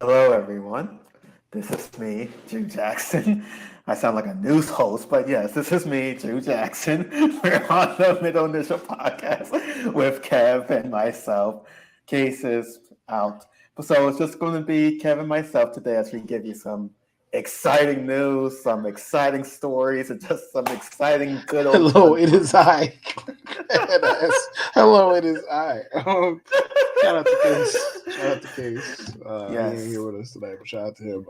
Hello, everyone. This is me, Drew Jackson. I sound like a news host, but yes, this is me, Drew Jackson. We're on the Middle Initial podcast with Kev and myself. Cases out. So it's just going to be Kev and myself today as we give you some exciting news, some exciting stories, and just some exciting good old Hello, fun. it is I. Hello, it is I. Shout out to Case. Shout out to Case. He ain't Yes. here with us tonight, but shout out to him.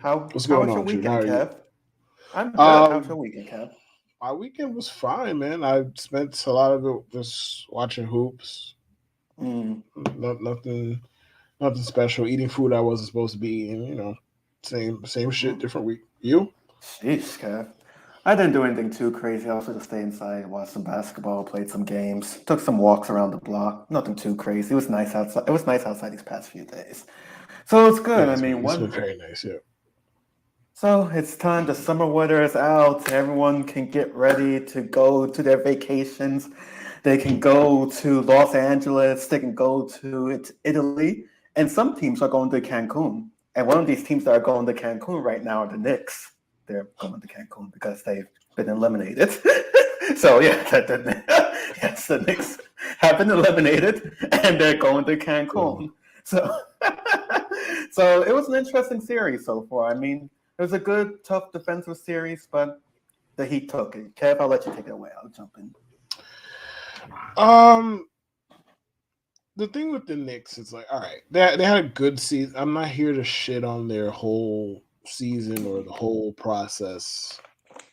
How What's how going was your on, Jude? How weekend, are you? Kev? I'm good. How's your Um, weekend, Kev? my weekend was fine, man. I spent a lot of it just watching hoops. Mm. Nothing special. Eating food I wasn't supposed to be eating. Same shit, different week. You? Sheesh, Kev. I didn't do anything too crazy. I also just stayed inside, watched some basketball, played some games, took some walks around the block. Nothing too crazy. It was nice outside. It was nice outside these past few days. So it's Yeah, good. I mean, it's been one. very nice. Yeah. So it's time. The summer weather is out. Everyone can get ready to go to their vacations. They can go to Los Angeles. They can go to Italy. And some teams are going to Cancun. And one of these teams that are going to Cancun right now are the Knicks. They're going to Cancun because they've been eliminated. So yeah, yes, the Knicks have been eliminated, and they're going to So, Cancun. So, so it was an interesting series so far. I mean, it was a good, tough defensive series, but the Heat took it. Kev, I'll let you take it away. I'll jump in. um, the thing with the Knicks is like, all right, they had a good season. I'm not here to shit on their whole season or the whole process.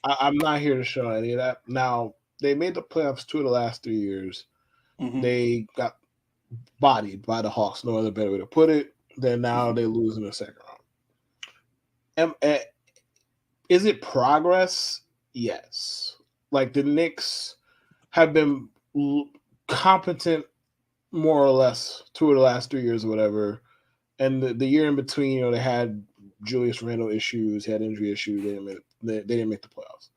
I'm not here to shit on any of that. Now, they made the playoffs 2 of the last 3 years. Mm-hmm. They got bodied by the Hawks, no other better way to put it. Then now they lose in the second round. Is it progress? Yes. Like the Knicks have been competent more or less 2 of the last 3 years or whatever. And the year in between, they had Julius Randle issues, had injury issues. They didn't make the playoffs.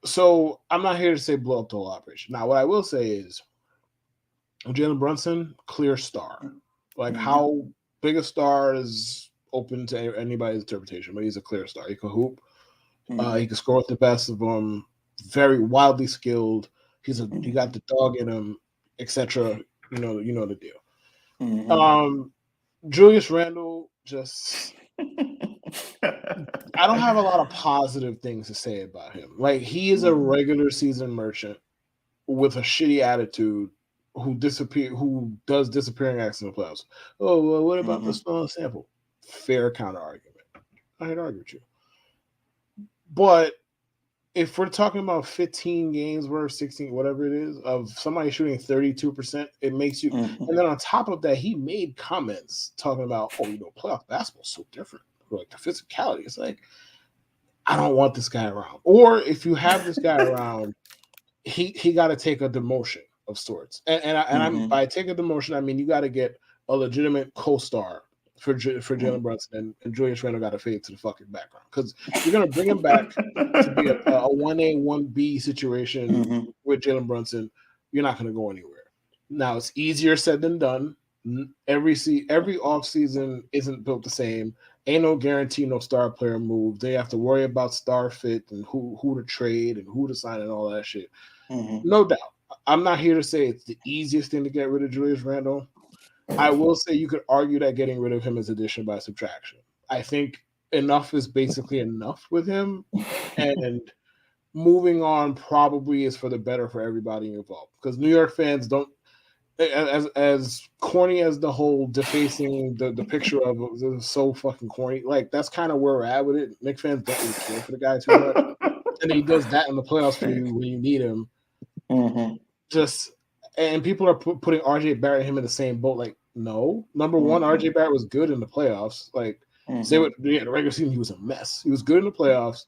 So I'm not here to say blow up the whole operation. Now, what I will say is Jalen Brunson, clear star. Like Mm-hmm. how big a star is open to anybody's interpretation, but he's a clear star. He can hoop. Mm-hmm. He can score with the best of them. Very wildly skilled. He Mm-hmm. got the dog in him, etc. You know the deal. Mm-hmm. Um, Julius Randle, just I don't have a lot of positive things to say about him. Like he is a Mm-hmm. regular season merchant with a shitty attitude who does disappearing acts in the playoffs. Oh well, what about the Mm-hmm. small sample? Fair counter argument. I'd argue with you. But if we're talking about 15 games worth, 16, whatever it is, of somebody shooting 32%, it makes you. Mm-hmm. And then on top of that, he made comments talking about, playoff basketball is so different. Like the physicality. It's like, I don't want this guy around. Or if you have this guy around, he got to take a demotion of sorts. I'm Mm-hmm. by take a demotion, I mean you got to get a legitimate co-star for Jalen Brunson, and Julius Randle got to fade to the fucking background because if you're gonna bring him back to be a 1A 1B situation Mm-hmm. with Jalen Brunson, you're not gonna go anywhere. Now it's easier said than done. Every off season isn't built the same. Ain't no guarantee no star player move. They have to worry about star fit and who to trade and who to sign and all that shit. Mm-hmm. No doubt. I'm not here to say it's the easiest thing to get rid of Julius Randle. I will say you could argue that getting rid of him is addition by subtraction. I think enough is basically enough with him, and moving on probably is for the better for everybody involved. Because New York fans don't, as corny as the whole defacing the picture of it was so fucking corny. Like that's kind of where we're at with it. Knicks fans don't really care for the guy too much, and he does that in the playoffs for you when you need him. Mm-hmm. Just and people are putting RJ Barrett and him in the same boat. Like, no, number one, Mm-hmm. RJ Barrett was good in the playoffs. Like, say Mm-hmm. what the regular season, he was a mess. He was good in the playoffs.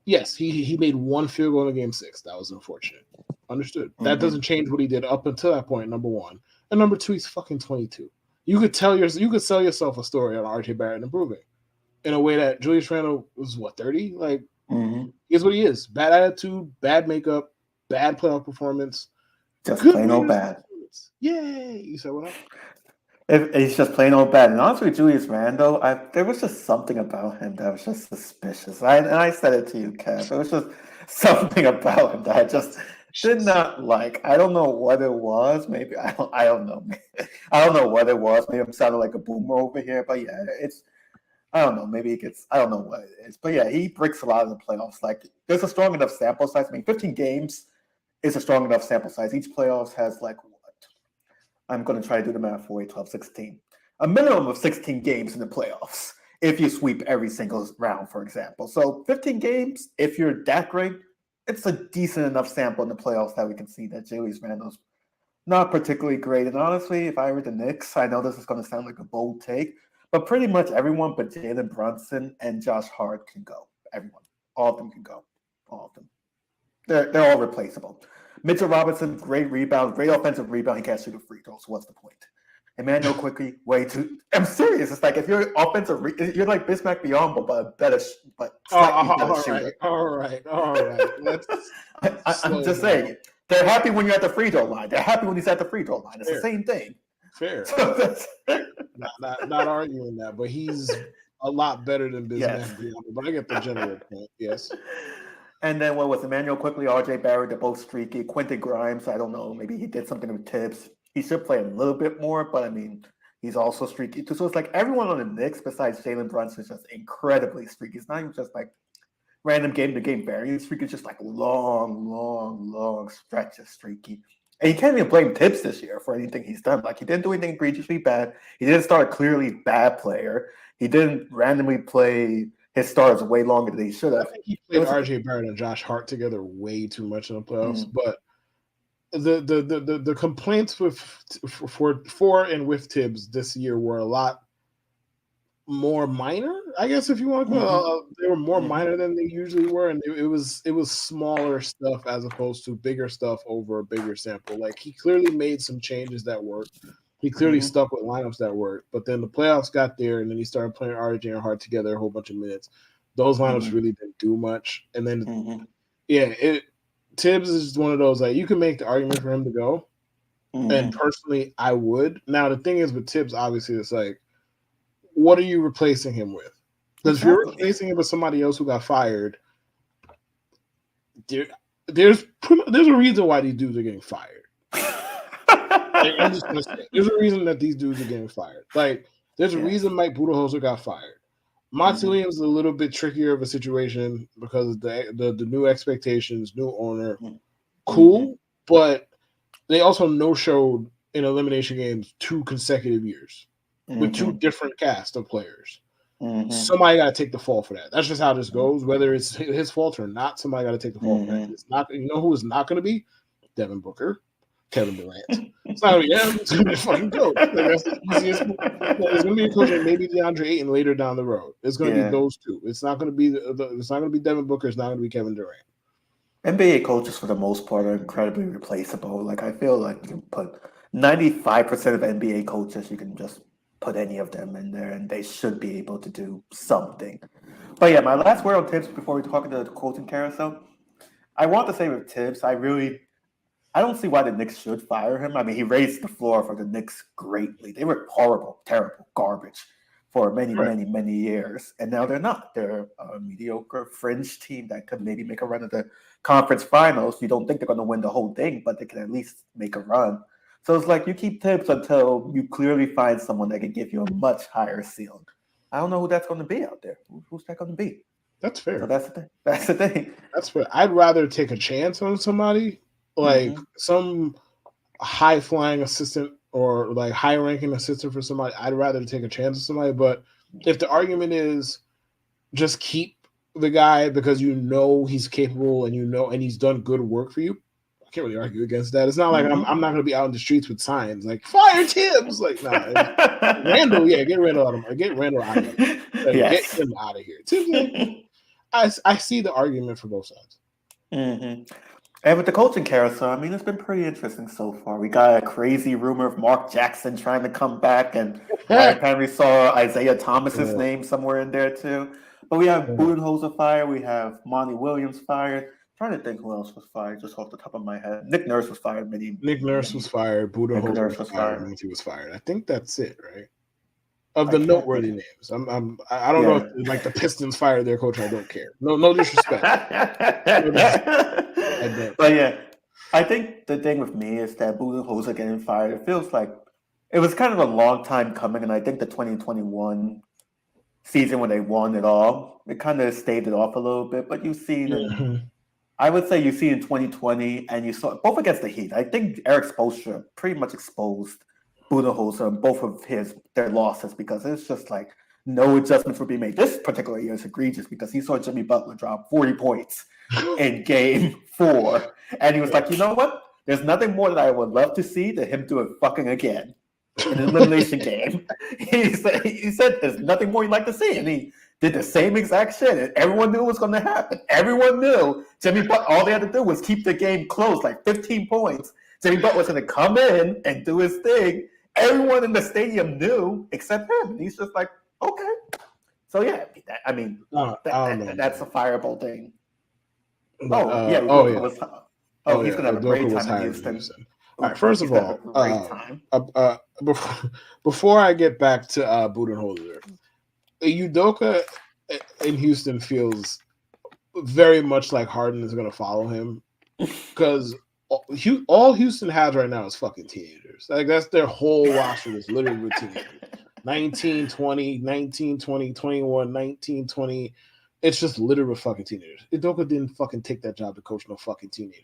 Yes, he made one field goal in game 6. That was unfortunate. Understood. That Mm-hmm. doesn't change what he did up until that point. Number one, and number two, he's fucking 22. You could sell yourself a story on RJ Barrett improving in a way that Julius Randle was 30. Like, Mm-hmm. here's what he is: bad attitude, bad makeup, bad playoff performance. Just Good plain old regular bad. performance. Yay! You said what? if he's just plain old bad. And honestly, Julius Randle, there was just something about him that was just suspicious. I said it to you, Kev. There was just something about him that I just did not like. I don't know what it was. Maybe I don't know. I don't know what it was. Maybe I'm sounding like a boomer over here, but yeah, I don't know. Maybe it gets. I don't know what it is, but yeah, he breaks a lot of the playoffs. Like there's a strong enough sample size. I mean, 15 games is a strong enough sample size. Each playoffs has like what? I'm going to try to do the math for you. 12, 16. A minimum of 16 games in the playoffs if you sweep every single round, for example. So 15 games, if you're that great, it's a decent enough sample in the playoffs that we can see that Julius Randle's not particularly great. And honestly, if I were the Knicks, I know this is going to sound like a bold take, but pretty much everyone but Jalen Brunson and Josh Hart can go. Everyone. All of them can go. All of them. They're all replaceable. Mitchell Robinson, great rebound, great offensive rebound. He can't shoot a free throw, so what's the point? Emmanuel quickly, way too. I'm serious. It's like if you're offensive, you're like Bismack Biyombo, but better, but slightly better shooter. All right. I'm just saying, they're happy when you're at the free throw line. They're happy when he's at the free throw line. It's Fair. the same thing. Fair. Not arguing that, but he's a lot better than Bismack Biyombo. But I get the general point. Yes. And then what was Emmanuel quickly, RJ Barrett, they're both streaky. Quentin Grimes, I don't know, maybe he did something with Tibbs. He should play a little bit more, but I mean, he's also streaky too. So it's like everyone on the Knicks besides Jalen Brunson is just incredibly streaky. It's not even just like random game-to-game variance streak. It's just like long stretches streaky. And you can't even blame Tibbs this year for anything he's done. Like he didn't do anything egregiously bad. He didn't start a clearly bad player. He didn't randomly play his stars way longer than he should have. I think he played RJ Barrett and Josh Hart together way too much in the playoffs. But the complaints for and with Tibbs this year were a lot more minor, I guess, if you want to call it. They were more minor than they usually were, and it was smaller stuff as opposed to bigger stuff over a bigger sample. Like he clearly made some changes that worked. He clearly stuck with lineups that worked, but then the playoffs got there, and then he started playing RJ and Hart together a whole bunch of minutes. Those lineups really didn't do much, and then Tibbs is one of those like you can make the argument for him to go, and personally, I would. Now the thing is with Tibbs, obviously, it's like, what are you replacing him with? Because if you're replacing him with somebody else who got fired, there's a reason why these dudes are getting fired. I'm just gonna say, there's a reason that these dudes are getting fired. Like, there's a reason Mike Budenholzer got fired. Monty Williams is a little bit trickier of a situation because of the new expectations, new owner. Cool, but they also no-showed in elimination games 2 consecutive years with 2 different cast of players. Somebody got to take the fall for that. That's just how this goes. Whether it's his fault or not, somebody got to take the fall for that. It's not. You know who is not going to be? Devin Booker, Kevin Durant. It's not going to be him. It's going to be a fucking coach. Like, that's the easiest. It's going to be a coach and maybe DeAndre Ayton later down the road. It's going to be those 2. It's not going to be it's not going to be Devin Booker. It's not going to be Kevin Durant. NBA coaches, for the most part, are incredibly replaceable. Like I feel like you can put 95% of NBA coaches, you can just put any of them in there, and they should be able to do something. But yeah, my last word on Tibbs before we talk about the coaching carousel. I want to say with Tibbs, I don't see why the Knicks should fire him. I mean, he raised the floor for the Knicks greatly. They were horrible, terrible, garbage for many years. And now they're not. They're a mediocre fringe team that could maybe make a run at the conference finals. You don't think they're going to win the whole thing, but they can at least make a run. So it's like you keep Tibbs until you clearly find someone that can give you a much higher ceiling. I don't know who that's going to be out there. Who's that going to be? That's fair. So that's the thing. That's the thing. That's fair. I'd rather take a chance on somebody like some high-flying assistant or like high-ranking assistant for somebody. I'd rather take a chance on somebody. But if the argument is just keep the guy because you know he's capable and he's done good work for you, I can't really argue against that. It's not like I'm not going to be out in the streets with signs like "Fire Tibbs." Like, nah, Randall, get Randall out of here. Get Randall out of here. Like, get him out of here. Tibbs, like, I see the argument for both sides. And with the coaching carousel, I mean, it's been pretty interesting so far. We got a crazy rumor of Mark Jackson trying to come back, and I apparently saw Isaiah Thomas's name somewhere in there too. But we have Budenholzer fired. We have Monty Williams fired. trying to think who else was fired just off the top of my head. Nick Nurse was fired. Nick Nurse was fired. Budenholzer was fired. Monty was fired. I think that's it, right? Of the noteworthy names, I don't know if like the Pistons fired their coach. I don't care. No disrespect. But yeah, I think the thing with me is that Budenholzer getting fired. It feels like it was kind of a long time coming, and I think the 2021 season when they won it all, it kind of staved it off a little bit. But you've seen, I would say you see in 2020, and you saw both against the Heat. I think Eric Spoelstra pretty much exposed Budenholzer and both of their losses because it's just like no adjustments were being made. This particular year is egregious because he saw Jimmy Butler drop 40 points in Game 4, and he was like, you know what? There's nothing more that I would love to see than him do it fucking again. In an elimination game. He said there's nothing more he'd like to see. And he did the same exact shit. And everyone knew it was going to happen. Everyone knew Jimmy Butler, all they had to do was keep the game close, like 15 points. Jimmy Butler was going to come in and do his thing. Everyone in the stadium knew except him. And he's just like, okay. So, yeah, that's a fireable thing. He's going to have a great time in Houston. All right, first of all, before I get back to Budenholzer, Udoka in Houston feels very much like Harden is going to follow him because all Houston has right now is fucking teenagers. Like that's their whole roster is literally with teenagers. 19, 20, 19, 20, 21, 19, 20. It's just littered with fucking teenagers. Udoka didn't fucking take that job to coach no fucking teenagers.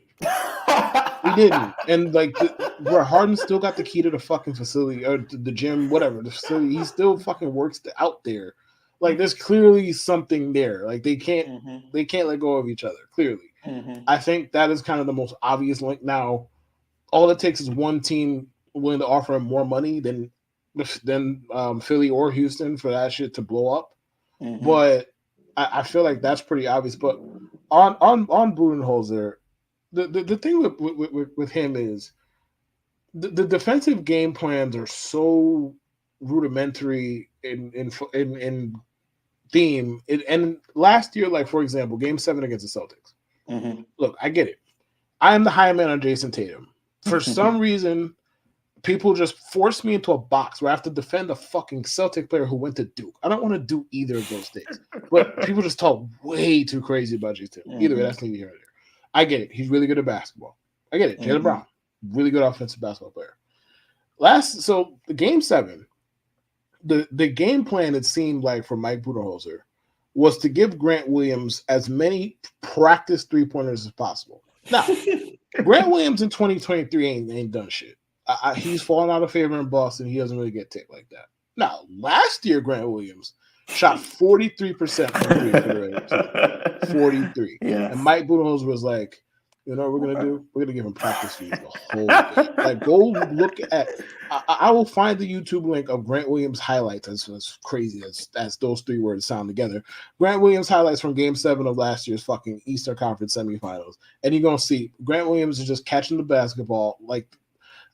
He didn't. And like where Harden still got the key to the fucking facility or the gym, whatever, the facility, he still fucking works out there. Like there's clearly something there. Like they can't let go of each other, clearly. I think that is kind of the most obvious link. Now, all it takes is one team willing to offer him more money than Philly or Houston for that shit to blow up. But I feel like that's pretty obvious. But on Budenholzer, the thing with him is the defensive game plans are so rudimentary in theme. And last year, like for example, Game 7 against the Celtics. Look, I get it. I am the high man on Jason Tatum. For some reason, people just force me into a box where I have to defend a fucking Celtic player who went to Duke. I don't want to do either of those things. But people just talk way too crazy about Jason Tatum. Either way, that's neither here nor there. I get it. He's really good at basketball. I get it. Jaylen Brown, really good offensive basketball player. So the Game 7, the game plan, it seemed like for Mike Budenholzer, was to give Grant Williams as many practice three-pointers as possible. Now, Grant Williams in 2023 ain't done shit. He's fallen out of favor in Boston. He doesn't really get ticked like that. Now, last year, Grant Williams shot 43% from three for the regular season. 43. Yeah. And Mike Budenholzer was like, you know what we're going to do? We're going to give him practice fees the whole day. Like, go look at I will find the YouTube link of Grant Williams highlights. As crazy as those three words sound together. Grant Williams highlights from Game 7 of last year's fucking Eastern Conference semifinals. And you're going to see Grant Williams is just catching the basketball like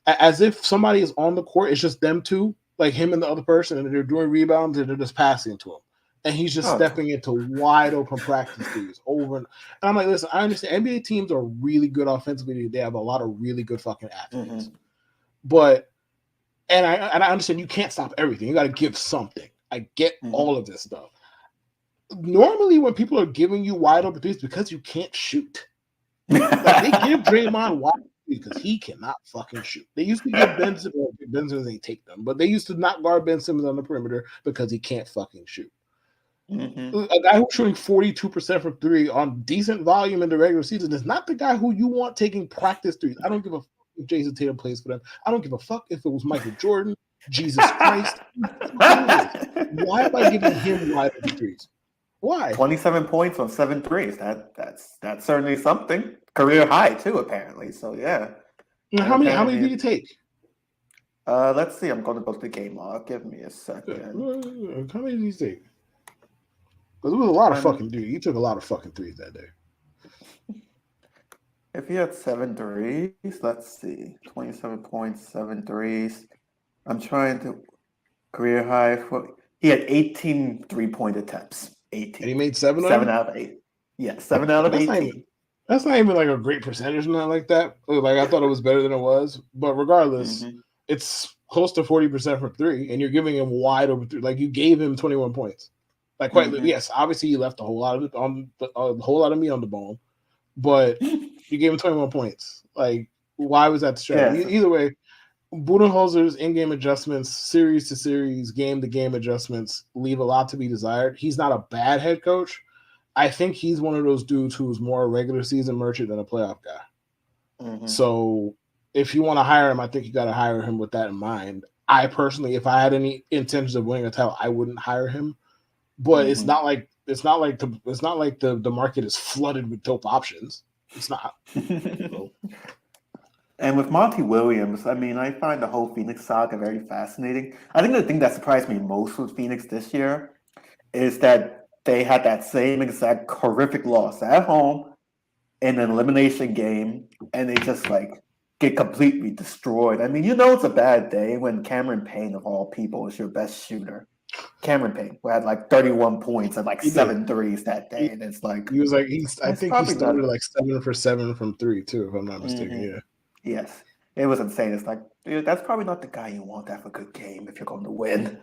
as if somebody is on the court. It's just them two, like him and the other person, and they're doing rebounds and they're just passing to him. And he's just stepping into wide open practice threes over and I'm like, listen, I understand NBA teams are really good offensively. They have a lot of really good fucking athletes. But and I understand you can't stop everything. You got to give something. I get all of this stuff. Normally, when people are giving you wide open threes because you can't shoot, like they give Draymond wide open because he cannot fucking shoot. They used to give Ben Simmons, they take them, but they used to not guard Ben Simmons on the perimeter because he can't fucking shoot. A guy who's shooting 42% from three on decent volume in the regular season is not the guy who you want taking practice threes. I don't give a fuck if Jason Tatum plays for them. I don't give a fuck if it was Michael Jordan. Jesus Christ. Why am I giving him wide open threes? Why? 27 points on 7 threes. That's certainly something. Career high too, apparently. So yeah. How many do you take? Let's see. I'm going to go to the game log. Give me a second. How many do you take? Because it was a lot of fucking threes. You took a lot of fucking threes that day. If he had 7 threes, let's see. 27 points, 7 threes. I'm trying to career high for. He had 18 3-point attempts. 18. And he made 7 out of 8. Yeah, 7 out of 18. That's not even like a great percentage, not like that. Like I thought it was better than it was, but regardless, it's close to 40% from three, and you're giving him wide over three. Like you gave him 21 points. Like quite yes, obviously you left a whole lot of meat on the bone, but you gave him 21 points. Like why was that the strategy? Yes. Either way, Budenholzer's in-game adjustments, series to series, game-to-game adjustments leave a lot to be desired. He's not a bad head coach. I think he's one of those dudes who's more a regular season merchant than a playoff guy. So if you want to hire him, I think you got to hire him with that in mind. I personally, if I had any intentions of winning a title, I wouldn't hire him. But it's not like the market is flooded with dope options. It's not. So. And with Monty Williams, I mean, I find the whole Phoenix saga very fascinating. I think the thing that surprised me most with Phoenix this year is that they had that same exact horrific loss at home in an elimination game, and they just like get completely destroyed. I mean, it's a bad day when Cameron Payne, of all people, is your best shooter. Cameron Payne, who had like 31 points and like 7 threes that day, and it's like he was like I think he started like 7 for 7 from three too, if I'm not mistaken. Yeah. Yes, it was insane. It's like, dude, that's probably not the guy you want to have a good game if you're going to win.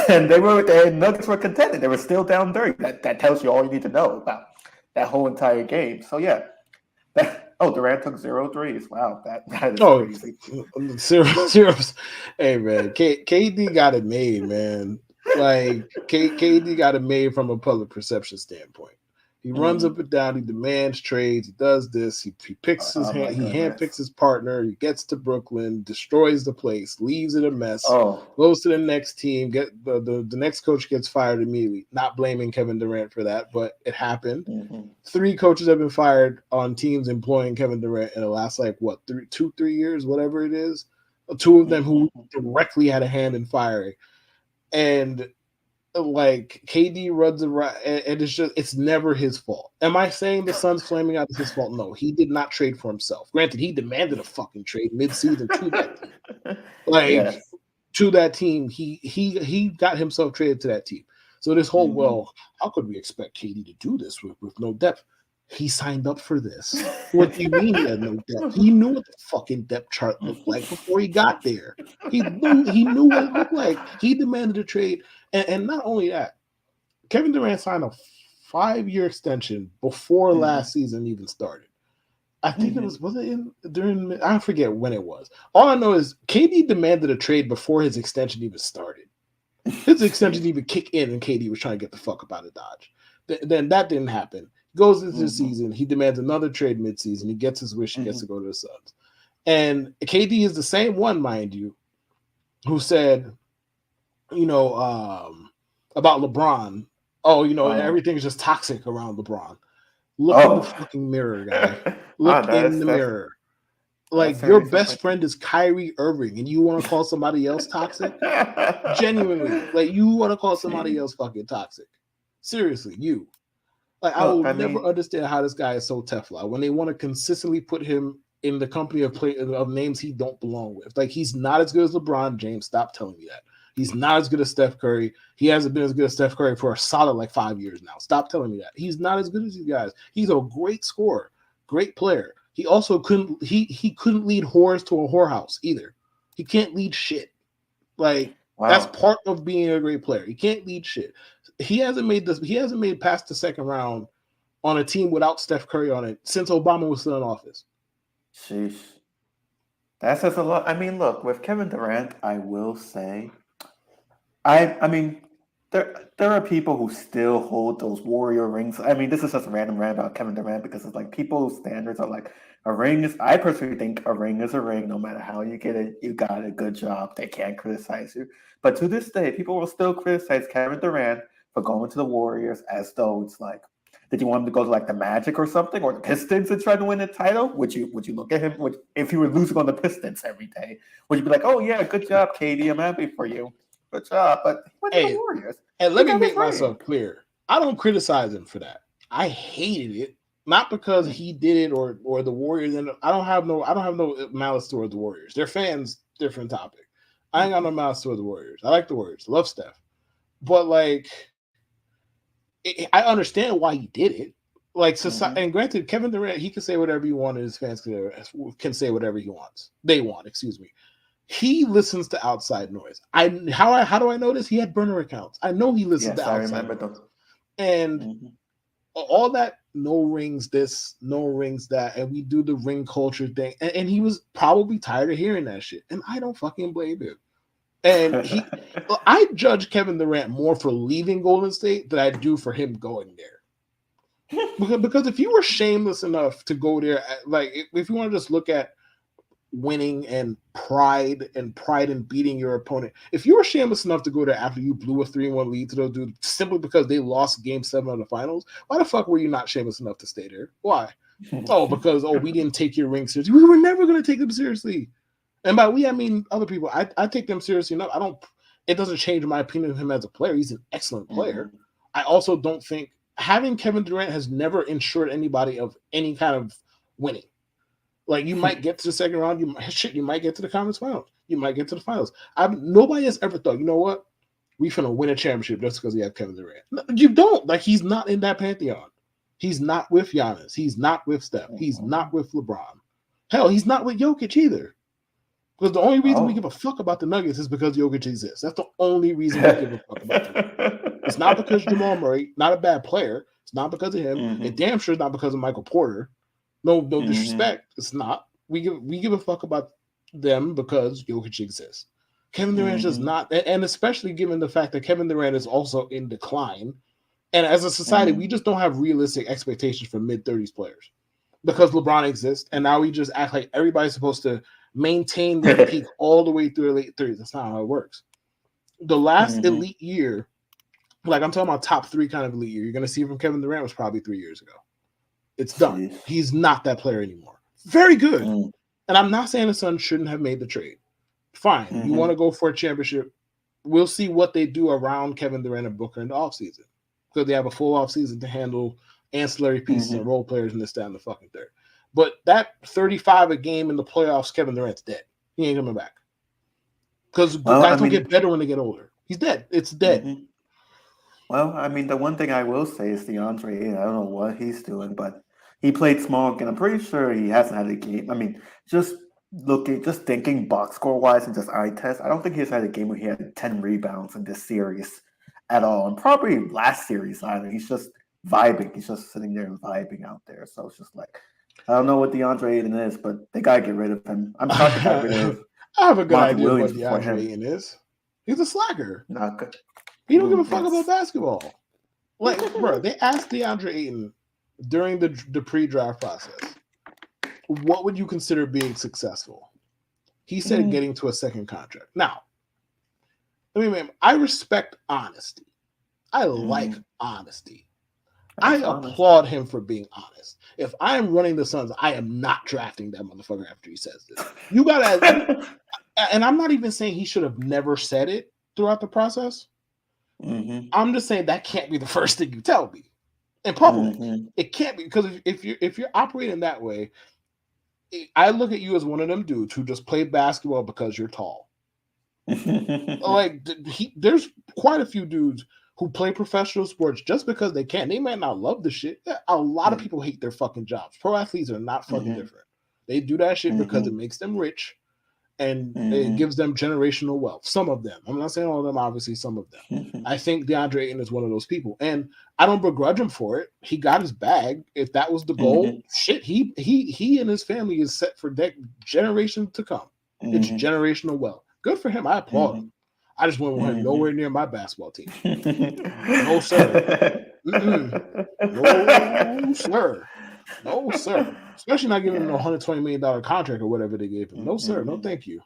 And the Nuggets were contending. They were still down 30. That tells you all you need to know about that whole entire game. So yeah, Durant took 0 threes. Wow, that is crazy. Zeros. Hey man, KD got it made, man. Like KD got it made from a public perception standpoint. He runs up and down. He demands trades. He does this. He picks his hand. He handpicks his partner. He gets to Brooklyn, destroys the place, leaves it a mess. Goes to the next team. The next coach gets fired immediately. Not blaming Kevin Durant for that, but it happened. 3 coaches have been fired on teams employing Kevin Durant in the last 3 years, whatever it is. 2 of them who directly had a hand in firing, and. Like KD runs around, and it's never his fault. Am I saying the Suns flaming out is his fault? No, he did not trade for himself. Granted, he demanded a fucking trade mid-season to that team. To that team, he got himself traded to that team. So this whole how could we expect KD to do this with no depth? He signed up for this. What do you mean he had no depth? He knew what the fucking depth chart looked like before he got there. He knew what it looked like. He demanded a trade. And not only that, Kevin Durant signed a 5-year extension before last season even started. I think it was it during, I forget when it was. All I know is KD demanded a trade before his extension even started. His extension even kicked in and KD was trying to get the fuck up out of Dodge. Then that didn't happen. Goes into the season. He demands another trade midseason. He gets his wish. He gets to go to the Suns. And KD is the same one, mind you, who said, about LeBron. Everything's just toxic around LeBron. Look in the fucking mirror, guy. Look in the mirror. Like, your best friend is Kyrie Irving, and you want to call somebody else toxic? Genuinely. Like, you want to call somebody else fucking toxic. Seriously, you. Like, I will never understand how this guy is so Teflon when they want to consistently put him in the company of names he don't belong with. Like, he's not as good as LeBron James. Stop telling me that. He's not as good as Steph Curry. He hasn't been as good as Steph Curry for a solid 5 years now. Stop telling me that. He's not as good as these guys. He's a great scorer, great player. He also couldn't lead whores to a whorehouse either. He can't lead shit. Like, that's part of being a great player. He can't lead shit. He hasn't made past the second round on a team without Steph Curry on it since Obama was still in office. Sheesh. That says a lot. I mean, look, with Kevin Durant, I will say, I mean, there are people who still hold those Warrior rings. I mean, this is just a random rant about Kevin Durant because it's like people's standards are like a ring is. I personally think a ring is a ring. No matter how you get it, you got a good job. They can't criticize you. But to this day, people will still criticize Kevin Durant for going to the Warriors as though it's like, did you want him to go to like the Magic or something, or the Pistons and try to win a title? Would you look at him? If you were losing on the Pistons every day, would you be like, oh yeah, good job, KD, I'm happy for you. Good job, but he went to the Warriors. And let me make myself clear. I don't criticize him for that. I hated it, not because he did it or the Warriors. And I don't have no malice toward the Warriors. They're fans, different topic. I ain't got no malice toward the Warriors. I like the Warriors. Love Steph. But like, I understand why he did it. Like society, and granted, Kevin Durant, he can say whatever he wants, and his fans can say whatever he wants. They want, excuse me. He listens to outside noise. How do I know this? He had burner accounts. I know he listens to outside noise. Them. And all that, no rings this, no rings that, and we do the ring culture thing. And he was probably tired of hearing that shit. And I don't fucking blame him. And I judge Kevin Durant more for leaving Golden State than I do for him going there. Because if you were shameless enough to go there, like if you want to just look at winning and pride in beating your opponent, if you were shameless enough to go there after you blew a 3-1 lead to those dudes simply because they lost game 7 of the finals, why the fuck were you not shameless enough to stay there? Why? Because we didn't take your ring seriously. We were never going to take them seriously. And by we, I mean other people. I take them seriously enough. It doesn't change my opinion of him as a player. He's an excellent player. I also don't think having Kevin Durant has never ensured anybody of any kind of winning. Like, you might get to the second round, you might get to the conference finals, you might get to the finals. Nobody has ever thought, you know what, we finna win a championship just because we have Kevin Durant. No, you don't. Like, he's not in that pantheon. He's not with Giannis. He's not with Steph. He's not with LeBron. Hell, he's not with Jokic either. Because the only reason we give a fuck about the Nuggets is because Jokic exists. That's the only reason we give a fuck about them. It's not because Jamal Murray, not a bad player. It's not because of him. And damn sure it's not because of Michael Porter. No disrespect. It's not. We give a fuck about them because Jokic exists. Kevin Durant is not, and especially given the fact that Kevin Durant is also in decline. And as a society, we just don't have realistic expectations for mid-30s players because LeBron exists, and now we just act like everybody's supposed to maintain their peak all the way through the late 30s. That's not how it works. The last elite year, like I'm talking about top 3 kind of elite year, you're going to see from Kevin Durant was probably 3 years ago. It's done. He's not that player anymore. Very good. And I'm not saying the Suns shouldn't have made the trade. Fine. You want to go for a championship. We'll see what they do around Kevin Durant and Booker in the offseason. Because they have a full offseason to handle ancillary pieces and role players in this, that, and the fucking third. But that 35 a game in the playoffs, Kevin Durant's dead. He ain't coming back. Because guys don't get better when they get older. He's dead. It's dead. Well, I mean, the one thing I will say is DeAndre Ayton. I don't know what he's doing, but he played small, and I'm pretty sure he hasn't had a game. I mean, just thinking box score wise and just eye test, I don't think he's had a game where he had 10 rebounds in this series at all. And probably last series either. He's just vibing. He's just sitting there and vibing out there. So it's just like, I don't know what DeAndre Ayton is, but they gotta get rid of him. I'm shocked they got rid of. I have a good idea what DeAndre Ayton is. He's a slacker. Not good. He don't give a fuck about basketball. Like, bro, they asked DeAndre Ayton during the pre-draft process, what would you consider being successful? He said getting to a second contract. Now, I respect honesty. I like honesty. I applaud him for being honest. If I am running the Suns, I am not drafting that motherfucker after he says this. You gotta, and I'm not even saying he should have never said it throughout the process. I'm just saying that can't be the first thing you tell me in public. It can't be, because if you're operating that way, I look at you as one of them dudes who just play basketball because you're tall. Like, there's quite a few dudes who play professional sports just because they can. They might not love the shit. A lot of people hate their fucking jobs. Pro athletes are not fucking different. They do that shit because it makes them rich and it gives them generational wealth. Some of them. I'm not saying all of them, obviously some of them. I think DeAndre Ayton is one of those people. And I don't begrudge him for it. He got his bag. If that was the goal, shit, he and his family is set for generations to come. It's generational wealth. Good for him. I applaud him. I just wouldn't want him nowhere near my basketball team. No, sir. No, sir. No, sir. Especially not giving him a $120 million contract or whatever they gave him. No, sir. No, thank you.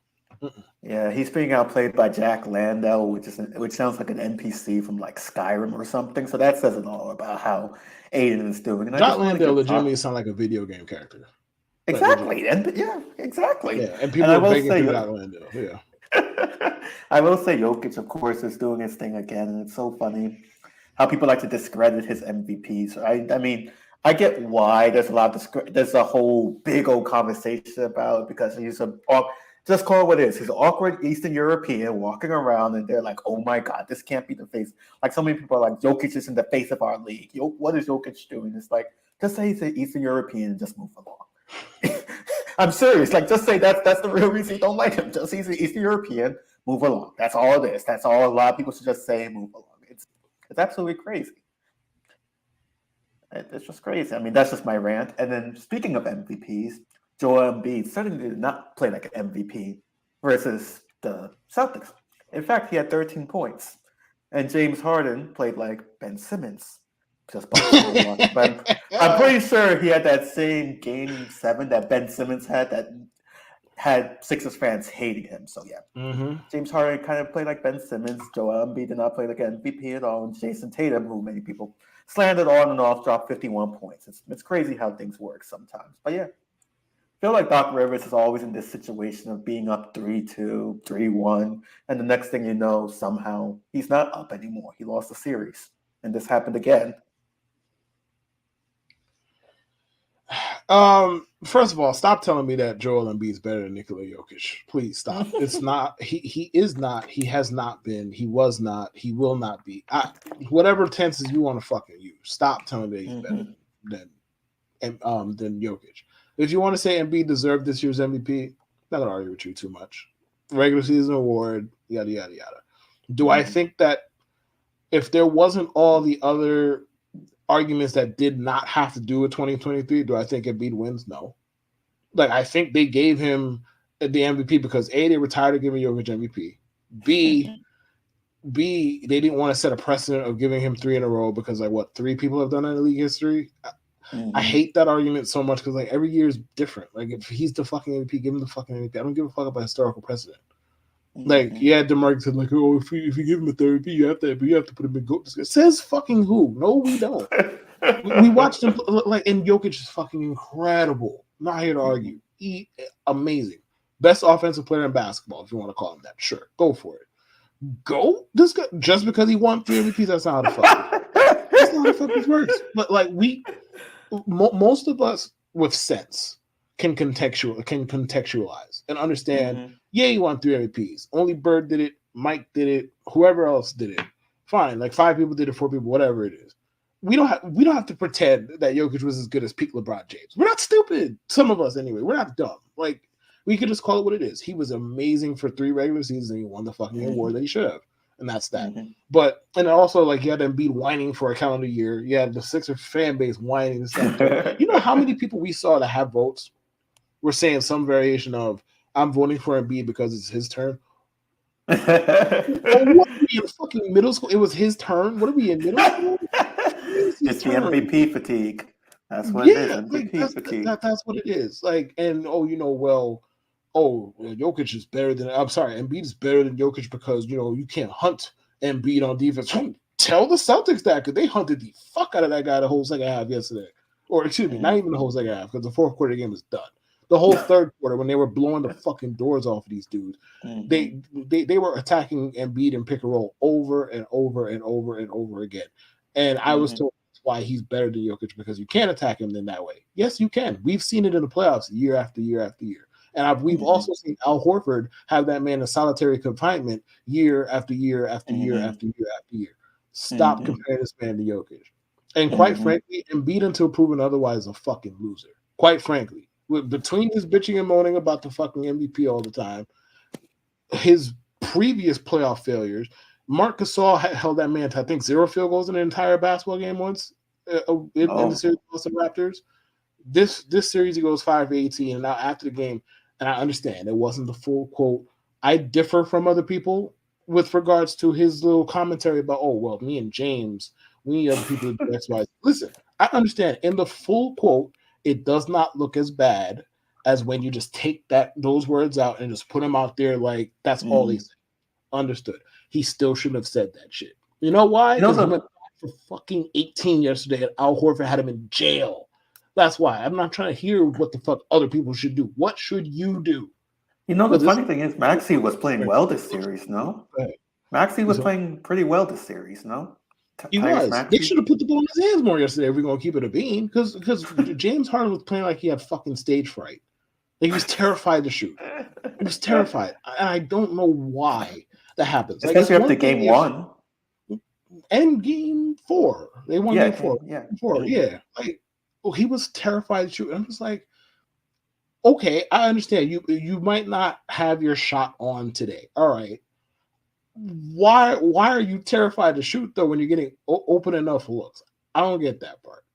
Yeah, he's being outplayed by Jack Landau, which sounds like an NPC from like Skyrim or something. So that says it all about how Aiden is doing. And Jack Landau legitimately sounds like a video game character. Exactly. Exactly. Yeah, and people are begging for Jack Landau. Yeah. I will say Jokic, of course, is doing his thing again, and it's so funny how people like to discredit his MVPs. I mean, I get why there's a whole big old conversation about it because Just call it what it is. He's an awkward Eastern European walking around, and they're like, "Oh my God, this can't be the face." Like so many people are like, "Jokic is in the face of our league." What is Jokic doing? It's like just say he's an Eastern European and just move along. I'm serious. Like just say that's the real reason you don't like him. Just he's an Eastern European. Move along. That's all it is. That's all a lot of people should just say. Move along. It's absolutely crazy. It's just crazy. I mean, that's just my rant. And then speaking of MVPs. Joel Embiid certainly did not play like an MVP versus the Celtics. In fact, he had 13 points. And James Harden played like Ben Simmons. Just but I'm pretty sure he had that same game 7 that Ben Simmons had that had Sixers fans hating him. So yeah. James Harden kind of played like Ben Simmons. Joel Embiid did not play like an MVP at all. And Jason Tatum, who many people slandered on and off, dropped 51 points. It's crazy how things work sometimes. But yeah. I feel like Doc Rivers is always in this situation of being up 3-2, 3-1, and the next thing you know, somehow he's not up anymore. He lost the series, and this happened again. First of all, stop telling me that Joel Embiid is better than Nikola Jokic. Please stop. It's not. He is not. He has not been. He was not. He will not be. Whatever tenses you want to fucking use. Stop telling me he's better than Jokic. If you want to say Embiid deserved this year's MVP, not gonna argue with you too much. Regular season award, yada yada yada. Do I think that if there wasn't all the other arguments that did not have to do with 2023, do I think Embiid wins? No. Like I think they gave him the MVP because A, they retired of giving Jokic MVP. B, they didn't want to set a precedent of giving him 3 in a row because like what 3 people have done that in league history. I hate that argument so much because like every year is different. Like if he's the fucking MVP, give him the fucking MVP. I don't give a fuck about historical precedent. Like DeMarcus said, like, oh, if you give him a third MVP, you have to put him in GOAT. Says fucking who? No, we don't. we watched him like, and Jokic is fucking incredible. Not here to argue. Amazing, best offensive player in basketball. If you want to call him that, sure, go for it. Go this guy just because he won 3 MVPs. That's not how the fuck. That's not how the fuck this works. But like most of us with sense can contextualize and understand. Yeah, you won 3 MVPs. Only Bird did it. Mike did it. Whoever else did it. Fine. Like 5 people did it. 4 people. Whatever it is. We don't have to pretend that Jokic was as good as peak LeBron James. We're not stupid. Some of us anyway. We're not dumb. Like we could just call it what it is. He was amazing for 3 regular seasons and he won the fucking award that he should have. And that's that. But and also like you had Embiid whining for a calendar year. You had the Sixers fan base whining and stuff. You know how many people we saw that have votes were saying some variation of I'm voting for Embiid because it's his turn. What are we in fucking middle school? It was his turn. What are we in middle school? It's the MVP fatigue. That's what it is. MVP fatigue. That's what it is. Like, and Jokic is better than. I'm sorry, Embiid is better than Jokic because you can't hunt Embiid on defense. Tell the Celtics that because they hunted the fuck out of that guy the whole second half yesterday, or excuse me, not even the whole second half because the fourth quarter game was done. The whole third quarter when they were blowing the fucking doors off of these dudes, they were attacking Embiid and pick and roll over and over and over and over again. And I was told that's why he's better than Jokic because you can't attack him in that way. Yes, you can. We've seen it in the playoffs year after year after year. And we've also seen Al Horford have that man in solitary confinement year after year after year after year after year. Stop comparing this man to Jokic. And quite frankly, Embiid until proven otherwise is a fucking loser. Quite frankly. Between his bitching and moaning about the fucking MVP all the time, his previous playoff failures, Marc Gasol held that man to, I think, 0 field goals in an entire basketball game once in the series against the Raptors. This series, he goes 5-18, and now after the game, and I understand it wasn't the full quote. I differ from other people with regards to his little commentary about, me and James, we need other people to do X, Y. Listen, I understand. In the full quote, it does not look as bad as when you just take those words out and just put them out there like that's all he said. Understood. He still shouldn't have said that shit. You know why? Because he went back for fucking 18 yesterday and Al Horford had him in jail. That's why. I'm not trying to hear what the fuck other people should do. What should you do? The funny thing is Maxey was playing well this series, no? Maxey was playing pretty well this series, no? He was. They should have put the ball in his hands more yesterday if we're going to keep it a bean. Because James Harden was playing like he had fucking stage fright. Like, he was terrified to shoot. He was terrified. And I don't know why that happens. Like, Especially after game one. And game 4. They won game 4. Yeah. Yeah. Like, he was terrified to shoot. I'm just like, okay, I understand. You might not have your shot on today. All right. Why are you terrified to shoot though when you're getting open enough looks? I don't get that part.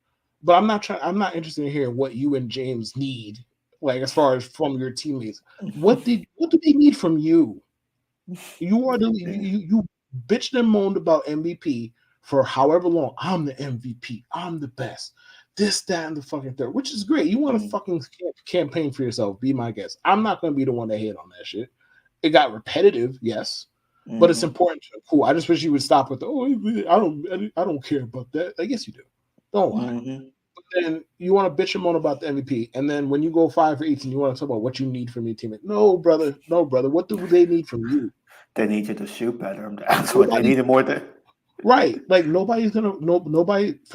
But I'm not interested in hearing what you and James need, like as far as from your teammates. What do they need from you? You are you bitched and moaned about MVP for however long. I'm the MVP. I'm the best. This, that, and the fucking third, which is great. You want to fucking campaign for yourself. Be my guest. I'm not going to be the one that hate on that shit. It got repetitive, yes. But it's important. Cool. I just wish you would stop with I don't care about that. I guess you do. Don't lie. But then you want to bitch and moan about the MVP, and then when you go 5 for 18, you want to talk about what you need from your teammate. No, brother. What do they need from you? They need you to shoot better. That's what they needed more than. Right. Like nobody for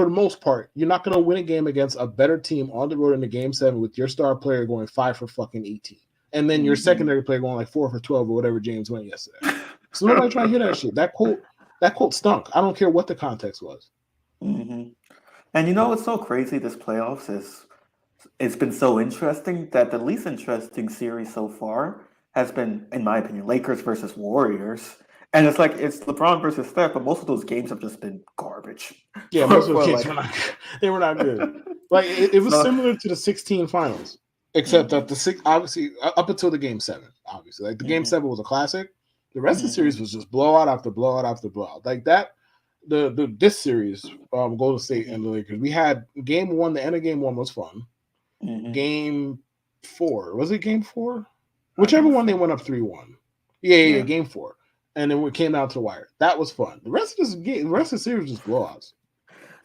the most part, you're not gonna win a game against a better team on the road in the game 7 with your star player going 5 for fucking 18, and then your secondary player going like 4 for 12 or whatever James went yesterday. So nobody trying to hear that shit. That quote stunk. I don't care what the context was. And you know what's so crazy this playoffs is it's been so interesting that the least interesting series so far has been, in my opinion, Lakers versus Warriors. And it's like it's LeBron versus Steph, but most of those games have just been garbage. Yeah, most of those games were not good. Like it was similar to the 16 finals, except that the 6 obviously up until the game 7, obviously. Like the game 7 was a classic. The rest of the series was just blowout after blowout after blowout. Like that, this series, Golden State and the Lakers. We had game 1. The end of game 1 was fun. Game 4, was it game 4? Whichever one they went up 3-1. Yeah, game 4. And then we came out to the wire. That was fun. The rest of the series was blowouts.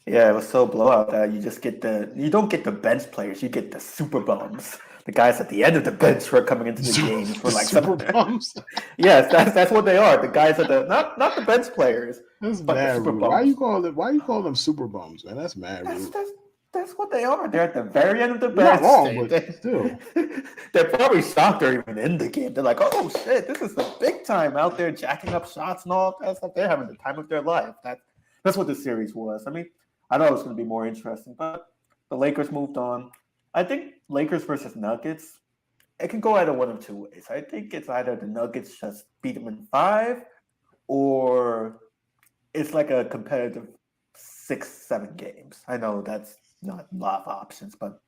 Yeah, it was so blowout that you don't get the bench players, you get the super bums. The guys at the end of the bench who are coming into the game for like super bums. Yes, that's what they are. The guys at the not the bench players. That's mad rude. Why you call them super bums, man? That's mad rude. That's what they are. They're at the very end of the bench. Not wrong, but still. They're probably shocked they're even in the game. They're like, oh shit, this is the big time out there jacking up shots and all that stuff. They're having the time of their life. That's what the series was. I mean, I thought it was going to be more interesting, but the Lakers moved on. I think Lakers versus Nuggets, it can go either one of two ways. I think it's either the Nuggets just beat them in 5, or it's like a competitive 6-7 games. I know that's not a lot of options, but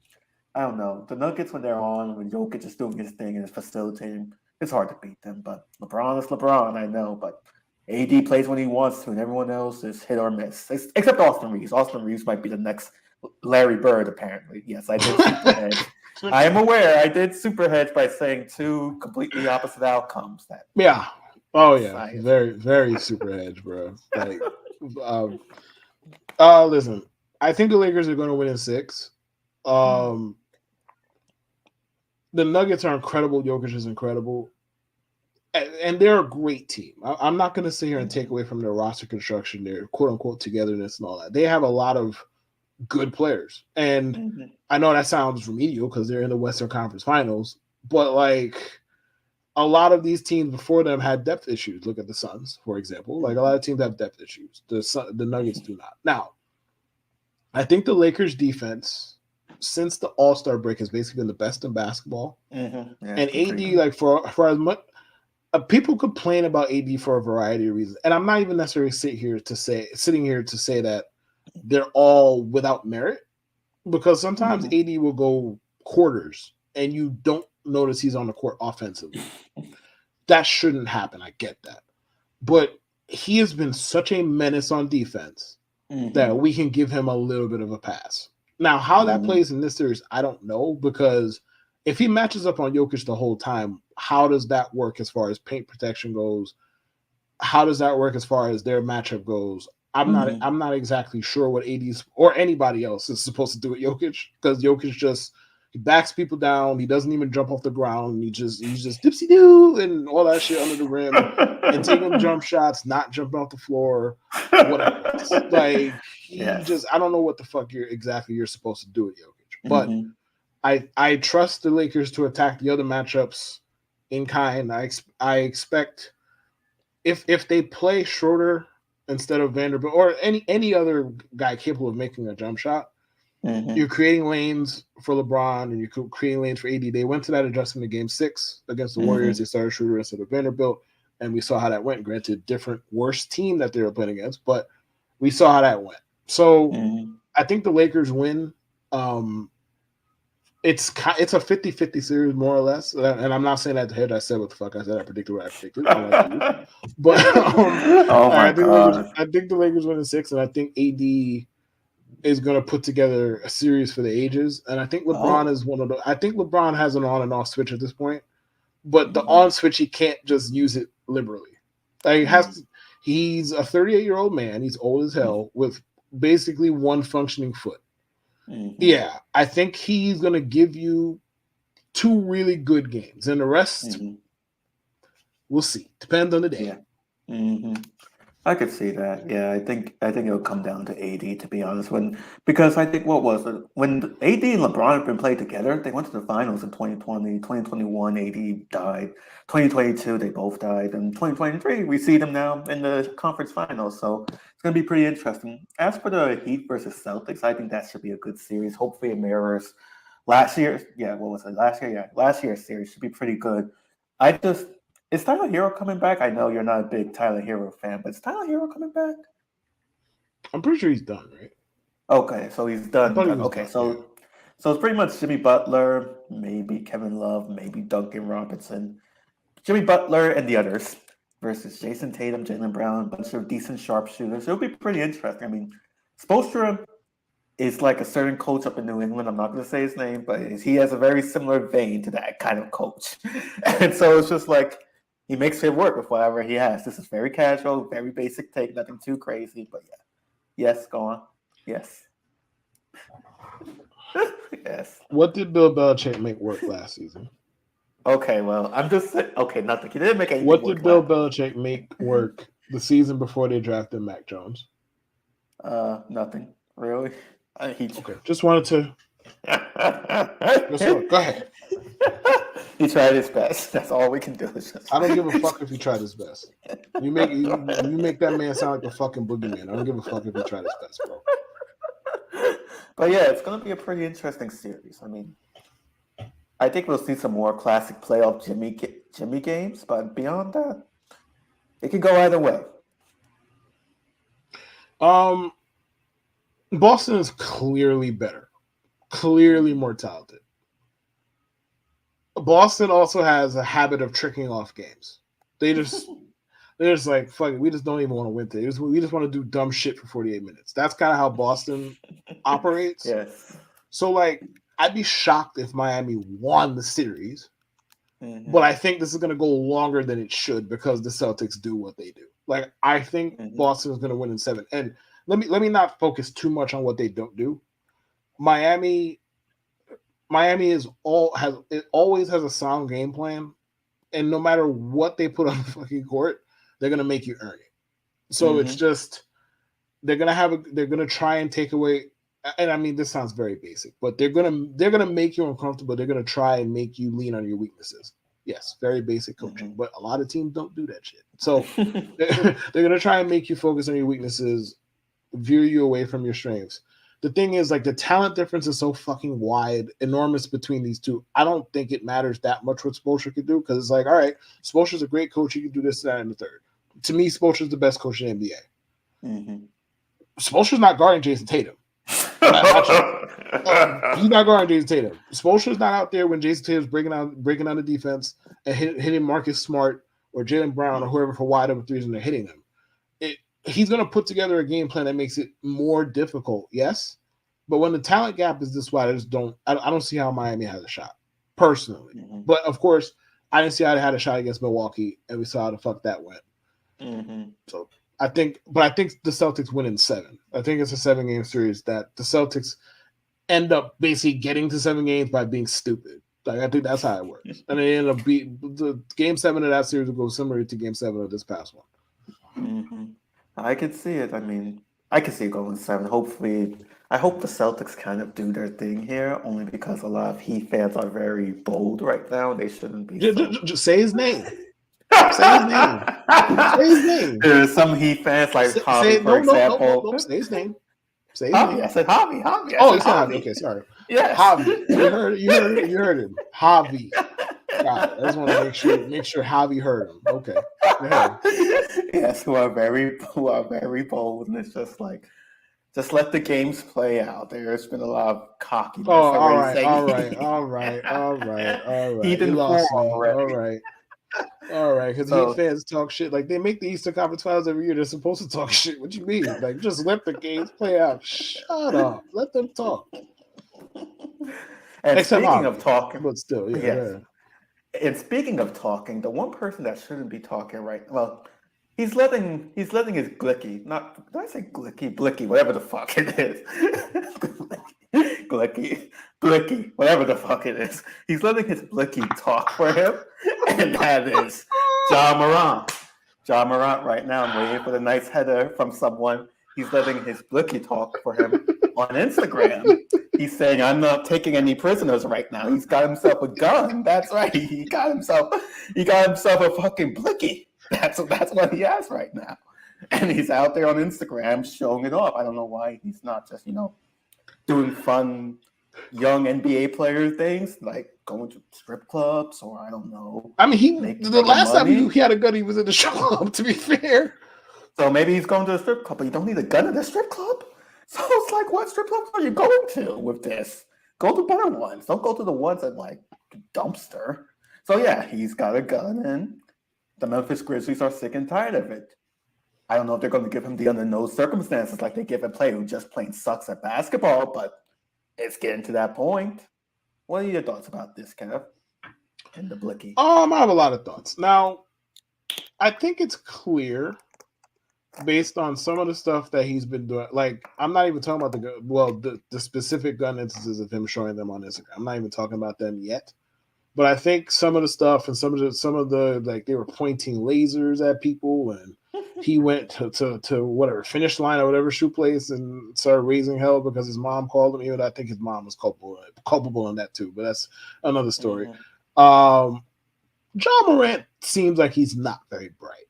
I don't know. The Nuggets, when they're on, when Jokic is doing his thing and is facilitating, it's hard to beat them. But LeBron is LeBron, I know. But AD plays when he wants to, and everyone else is hit or miss, except Austin Reeves. Austin Reeves might be the next Larry Bird, apparently. Yes, I did super hedge. I am aware I did super hedge by saying 2 completely opposite outcomes. Yeah. Oh, yeah. Very, very super hedge, bro. Like, listen, I think the Lakers are going to win in 6. The Nuggets are incredible. Jokic is incredible. And they're a great team. I'm not going to sit here and take away from their roster construction, their quote-unquote togetherness and all that. They have a lot of good players. And I know that sounds remedial because they're in the Western Conference Finals, but like a lot of these teams before them had depth issues. Look at the Suns, for example. Like a lot of teams have depth issues. The Nuggets do not. Now, I think the Lakers defense since the All-Star break has basically been the best in basketball. Yeah, and AD, like for as much people complain about AD for a variety of reasons, and I'm not even necessarily sitting here to say that they're all without merit, because sometimes AD will go quarters and you don't notice he's on the court offensively. That shouldn't happen. I get that, but he has been such a menace on defense that we can give him a little bit of a pass. Now, how that plays in this series, I don't know, because if he matches up on Jokic the whole time, how does that work as far as paint protection goes? How does that work as far as their matchup goes? I'm not exactly sure what AD's or anybody else is supposed to do with Jokic, because Jokic just he backs people down. He doesn't even jump off the ground. He's just dipsy doo and all that shit under the rim and taking jump shots, not jumping off the floor, whatever. Like I don't know what the fuck you're supposed to do with Jokic. But I trust the Lakers to attack the other matchups in kind. I expect if they play Schroeder instead of Vanderbilt or any other guy capable of making a jump shot, you're creating lanes for LeBron and you're creating lanes for AD. They went to that adjustment in Game 6 against the Warriors. They started Schroeder instead of Vanderbilt, and we saw how that went. Granted, different, worse team that they were playing against, but we saw how that went. So I think the Lakers win. It's a 50-50 series, more or less. And I'm not saying that to head. I said what the fuck I said. I predicted what I predicted. Unlike you. But oh my God. I think the Lakers win in 6, and I think AD is going to put together a series for the ages. And I think LeBron is one of the. I think LeBron has an on and off switch at this point, but the on switch he can't just use it liberally. Like he's a 38-year-old man. He's old as hell with basically one functioning foot. Yeah, I think he's going to give you 2 really good games, and the rest we'll see. Depends on the day. Yeah. I could see that. Yeah, I think it'll come down to AD, to be honest. Because I think what was it when AD and LeBron have been played together, they went to the finals in 2020, 2021. AD died. 2022, they both died, and 2023, we see them now in the conference finals. So it's going to be pretty interesting. As for the Heat versus Celtics, I think that should be a good series. Hopefully, it mirrors last year. Yeah, what was it? Last year, yeah, last year's series should be pretty good. Is Tyler Hero coming back? I know you're not a big Tyler Hero fan, but is Tyler Hero coming back? I'm pretty sure he's done, right? Okay, so he's done. Okay, so it's pretty much Jimmy Butler, maybe Kevin Love, maybe Duncan Robinson, Jimmy Butler, and the others versus Jason Tatum, Jaylen Brown, a bunch of decent sharpshooters. It'll be pretty interesting. I mean, Spoelstra is like a certain coach up in New England. I'm not going to say his name, but he has a very similar vein to that kind of coach. And so it's just like, he makes it work with whatever he has. This is very casual, very basic take, nothing too crazy. But yeah. Yes, go on. Yes. Yes. What did Bill Belichick make work last season? Okay, well, I'm just saying. Okay, nothing. He didn't make anything What work. did Bill Belichick make work the season before they drafted Mac Jones? Nothing. Really? Okay, just wanted to. Go ahead. He tried his best. That's all we can do. I don't give a fuck if he tried his best. You make that man sound like a fucking boogeyman. I don't give a fuck if he tried his best, bro. But yeah, it's gonna be a pretty interesting series. I mean, I think we'll see some more classic playoff Jimmy games, but beyond that, it could go either way. Boston is clearly better, clearly more talented. Boston also has a habit of tricking off games. They're just like, fuck it, we just don't even want to win today. We just want to do dumb shit for 48 minutes. That's kind of how Boston operates. Yes. So, like, I'd be shocked if Miami won the series, but I think this is going to go longer than it should because the Celtics do what they do. Like, I think Boston is going to win in 7. And let me not focus too much on what they don't do. Miami always has a sound game plan, and no matter what they put on the fucking court, they're gonna make you earn it. So it's just they're gonna try and take away. And I mean, this sounds very basic, but they're gonna make you uncomfortable. They're gonna try and make you lean on your weaknesses. Yes, very basic coaching, but a lot of teams don't do that shit. So they're gonna try and make you focus on your weaknesses, veer you away from your strengths. The thing is, like, the talent difference is so fucking wide, enormous between these two. I don't think it matters that much what Spoelstra could do because it's like, all right, Spoelstra's a great coach. He can do this, that, and the third. To me, Spoelstra's the best coach in the NBA. Spoelstra's not guarding Jason Tatum. He's not guarding Jason Tatum. Spoelstra's not out there when Jason Tatum's breaking out the defense and hitting Marcus Smart or Jaylen Brown or whoever for wide open threes and they're hitting them. He's going to put together a game plan that makes it more difficult, yes. But when the talent gap is this wide, I don't see how Miami has a shot, personally. But, of course, I didn't see how they had a shot against Milwaukee, and we saw how the fuck that went. So I think the Celtics win in 7. I think it's a 7-game series that the Celtics end up basically getting to 7 games by being stupid. Like, I think that's how it works. And they end up the game 7 of that series will go similar to game 7 of this past one. I could see it. I mean, I could see it going 7. Hopefully, I hope the Celtics kind of do their thing here, only because a lot of Heat fans are very bold right now. They shouldn't be so. Just say his name. Say his name. Say his name. There's some Heat fans like Javi, for example. No. Say his name. Say his Javi, name. I said Javi. Javi. Oh, you said Javi. Okay, sorry. Yes. Javi. You heard him. Javi. Got it. I just want to make sure Javi heard him. Okay. Go ahead. Yes, who are very bold, and it's just like, just let the games play out. There's been a lot of cockiness. Oh, all right. He You didn't lost me. already. All right. Because Heat fans talk shit. Like, they make the Eastern Conference Finals every year. They're supposed to talk shit. What you mean? Like, just let the games play out. Shut up. Let them talk. And Except speaking Javi, of talking, but still, yeah. yes. And speaking of talking, the one person that shouldn't be talking he's letting his glicky, not, did I say glicky? Blicky, whatever the fuck it is. Blicky, whatever the fuck it is. He's letting his blicky talk for him, and that is Ja Morant. Ja Morant right now, I'm waiting for the nice header from someone. He's letting his blicky talk for him on Instagram. He's saying, I'm not taking any prisoners right now. He's got himself a gun. That's right. He got himself a fucking blicky. That's what he has right now. And he's out there on Instagram showing it off. I don't know why he's not just, doing fun young NBA player things, like going to strip clubs, or I don't know. I mean, the last time he had a gun, he was in the strip club, to be fair. So maybe he's going to a strip club, but you don't need a gun at a strip club? So it's like, what strip clubs are you going to with this? Go to better ones. Don't go to the ones that, like, dumpster. So yeah, he's got a gun, and the Memphis Grizzlies are sick and tired of it. I don't know if they're going to give him the under-nose circumstances like they give a player who just plain sucks at basketball, but it's getting to that point. What are your thoughts about this, Kev? And the blicky? I have a lot of thoughts. Now, I think it's clear, based on some of the stuff that he's been doing, like, I'm not even talking about the specific gun instances of him showing them on Instagram. I'm not even talking about them yet. But I think some of the stuff and some of the like, they were pointing lasers at people, and he went to whatever finish line or whatever shoe place and started raising hell because his mom called him. Even I think his mom was culpable in that too, but that's another story. Ja Morant seems like he's not very bright.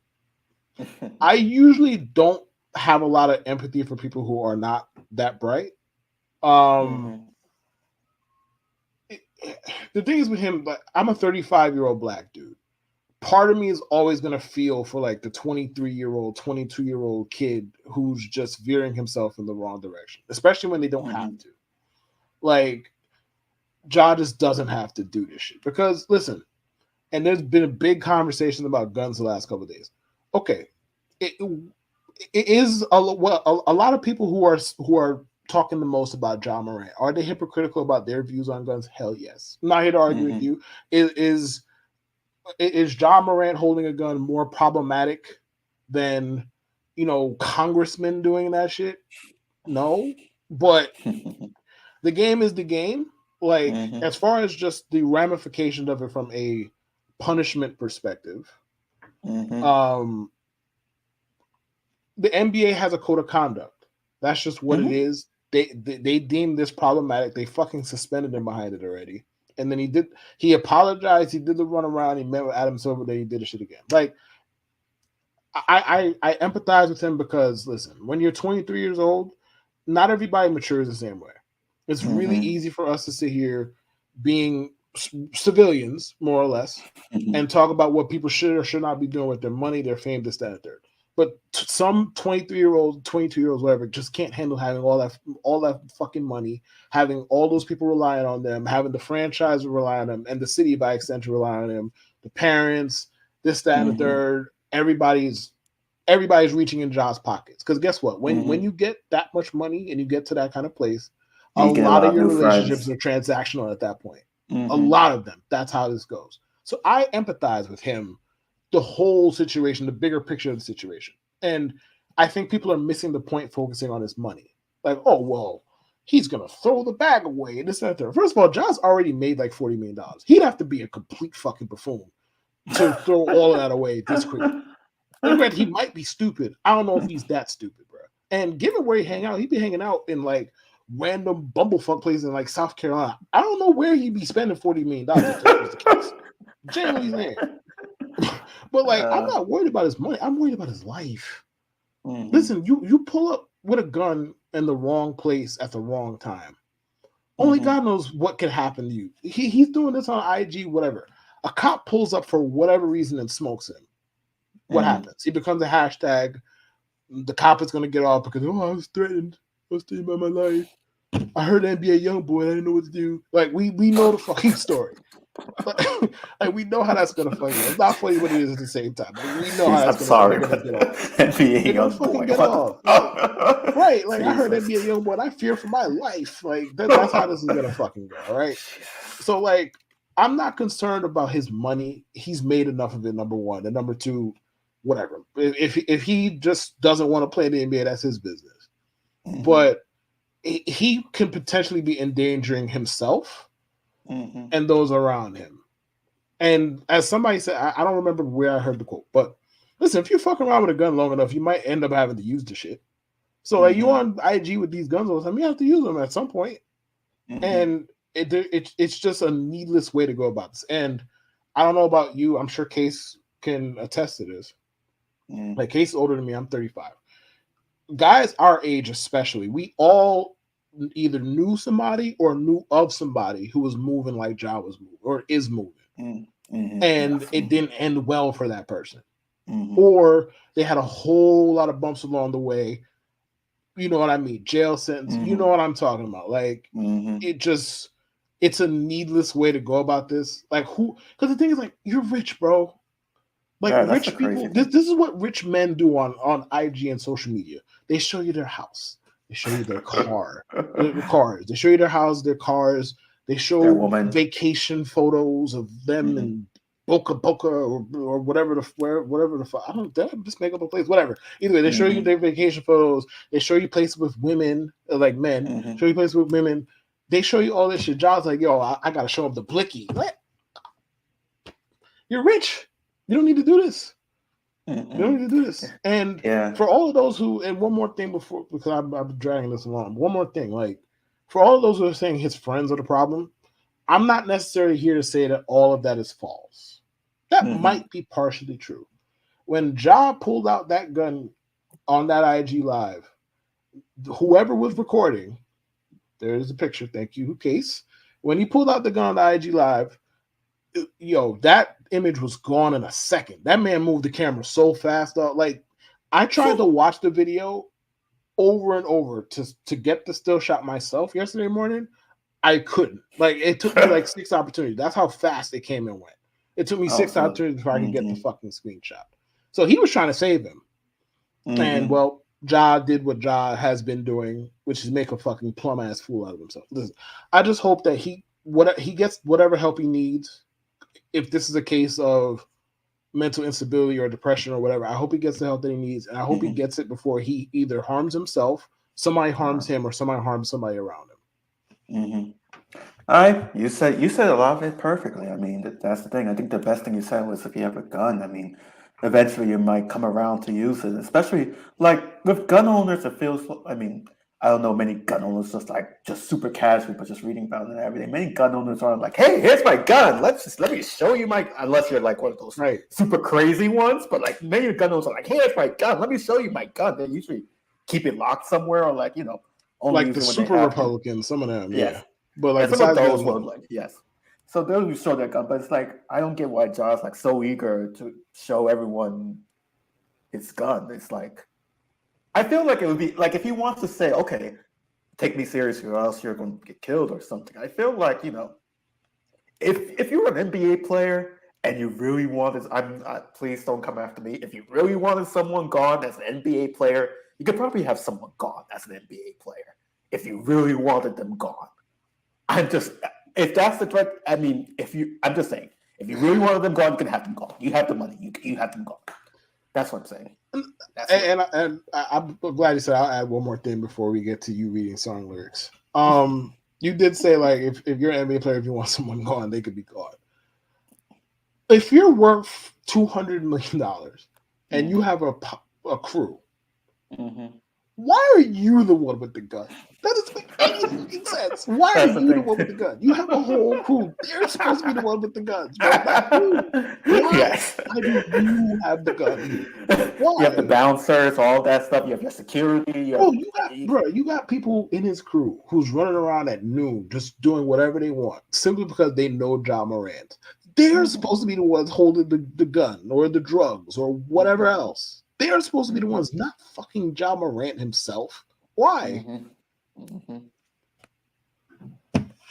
I usually don't have a lot of empathy for people who are not that bright. The thing is with him, like, I'm a 35-year-old black dude. Part of me is always going to feel for, like, the 23-year-old, 22-year-old kid who's just veering himself in the wrong direction, especially when they don't have to. Like, Ja just doesn't have to do this shit. Because, listen, and there's been a big conversation about guns the last couple of days. Okay, it is a lot of people who are talking the most about Ja Morant. Are they hypocritical about their views on guns? Hell yes. I'm not here to argue with you. Is Ja Morant holding a gun more problematic than, congressmen doing that shit? No. But the game is the game. Like, as far as just the ramifications of it from a punishment perspective, the NBA has a code of conduct. That's just what it is. They deemed this problematic. They fucking suspended him behind it already. And then he apologized. He did the run around. He met with Adam Silver. Then he did the shit again. Like, I empathize with him because, listen, when you're 23 years old, not everybody matures the same way. It's really easy for us to sit here being civilians, more or less, and talk about what people should or should not be doing with their money, their fame, this, that, and third. But some 23-year-old, 22-year-olds, whatever, just can't handle having all that fucking money, having all those people relying on them, having the franchise rely on them, and the city by extension rely on them, the parents, this, that, and the third. Everybody's reaching in Ja's pockets. Because guess what? When you get that much money and you get to that kind of place, a lot of your relationships are transactional at that point. A lot of them. That's how this goes. So I empathize with him. The whole situation, the bigger picture of the situation. And I think people are missing the point focusing on his money. Like, oh, well, he's going to throw the bag away. And this, that, and first of all, Ja's already made like $40 million. He'd have to be a complete fucking buffoon to throw all of that away this quickly. And he might be stupid. I don't know if he's that stupid, bro. And given where he hang out, he'd be hanging out in like random bumblefuck place in like South Carolina. I don't know where he'd be spending $40 million if this was the case. Genuinely saying. But like, I'm not worried about his money. I'm worried about his life. Mm-hmm. Listen, you pull up with a gun in the wrong place at the wrong time. Only God knows what could happen to you. He's doing this on IG, whatever. A cop pulls up for whatever reason and smokes him. What happens? He becomes a hashtag. The cop is going to get off because, I was threatened. I was threatened by my life. I heard NBA Youngboy. I didn't know what to do. Like, we know the fucking story. Like, we know how that's going to fucking go. It's not funny, but it is at the same time. Like, we know how that's going to get off. NBA They're going to fucking get off. Like, right. Like, I heard NBA Youngboy and I fear for my life. Like, that's how this is going to fucking go. All right. So, like, I'm not concerned about his money. He's made enough of it, number one. And number two, whatever. If he just doesn't want to play in the NBA, that's his business. But he can potentially be endangering himself and those around him. And as somebody said, I don't remember where I heard the quote, but listen, if you're fucking around with a gun long enough, you might end up having to use the shit. So like you on IG with these guns all the time, you have to use them at some point. And it's just a needless way to go about this. And I don't know about you, I'm sure Case can attest to this. Like Case is older than me, I'm 35. Guys our age especially, we all either knew somebody or knew of somebody who was moving like Ja was moving or is moving. And it didn't end well for that person. Or they had a whole lot of bumps along the way. You know what I mean? Jail sentence. You know what I'm talking about. Like, it's a needless way to go about this. Like, because the thing is, like, you're rich, bro. Like, rich people, this is what rich men do on IG and social media. They show you their house. They show you their cars. They show you their house, their cars. They show vacation photos of them in Boca or whatever the fuck. I don't just make up a place, whatever. Either way, they show you their vacation photos. They show you places with women, like men. Show you places with women. They show you all this shit. John's like, yo, I gotta show them the blicky. What? You're rich. You don't need to do this. You don't need to do this. And for all of those who, and one more thing before, because I'm dragging this along. One more thing, like for all of those who are saying his friends are the problem, I'm not necessarily here to say that all of that is false. That might be partially true. When Ja pulled out that gun on that IG live, whoever was recording, there's a picture. Thank you, Case. When he pulled out the gun on the IG live, that image was gone in a second. That man moved the camera so fast. Like, I tried to watch the video over and over to get the still shot myself yesterday morning. I couldn't. Like, it took me like 6 opportunities. That's how fast it came and went. It took me 6 opportunities before I could get the fucking screenshot. So he was trying to save him. And, well, Ja did what Ja has been doing, which is make a fucking plum-ass fool out of himself. Listen, I just hope that he gets whatever help he needs. If this is a case of mental instability or depression or whatever, I hope he gets the help that he needs, and I hope he gets it before he either harms himself, somebody harms him, or somebody harms somebody around him. You said a lot of it perfectly. I mean, that's the thing. I think the best thing you said was if you have a gun, I mean, eventually you might come around to use it, especially like with gun owners. It feels, I mean, I don't know many gun owners just super casual, but just reading about it and everything. Many gun owners aren't like, hey, here's my gun. Let me show you unless you're like one of those super crazy ones. But like many gun owners are like, hey, here's my gun. Let me show you my gun. They usually keep it locked somewhere or like, only like the super Republicans, some of them, yeah. But like some of those ones, like, So those who show their gun, but it's like I don't get why Ja's like so eager to show everyone his gun. It's like I feel like it would be like if he wants to say, okay, take me seriously or else you're going to get killed or something. I feel like, if you're an NBA player and you really wanted, please don't come after me. If you really wanted someone gone as an NBA player, you could probably have someone gone as an NBA player. If you really wanted them gone. If that's the threat, I mean, I'm just saying, if you really wanted them gone, you can have them gone. You have the money. You have them gone. That's what I'm saying. And I'm glad you said. I'll add one more thing before we get to you reading song lyrics. You did say like if you're an NBA player, if you want someone gone, they could be gone. If you're worth $200 million and you have a crew, why are you the one with the gun? That doesn't make Makes sense. Why are you the one with the gun? You have a whole crew. They're supposed to be the one with the guns, bro. Not you. Why? Yes. Why do you have the gun? Why? You have the bouncers, all that stuff. You have your security. You got people in his crew who's running around at noon just doing whatever they want simply because they know Ja Morant. They're supposed to be the ones holding the gun or the drugs or whatever else. They are supposed to be the ones, not fucking Ja Morant himself. Why?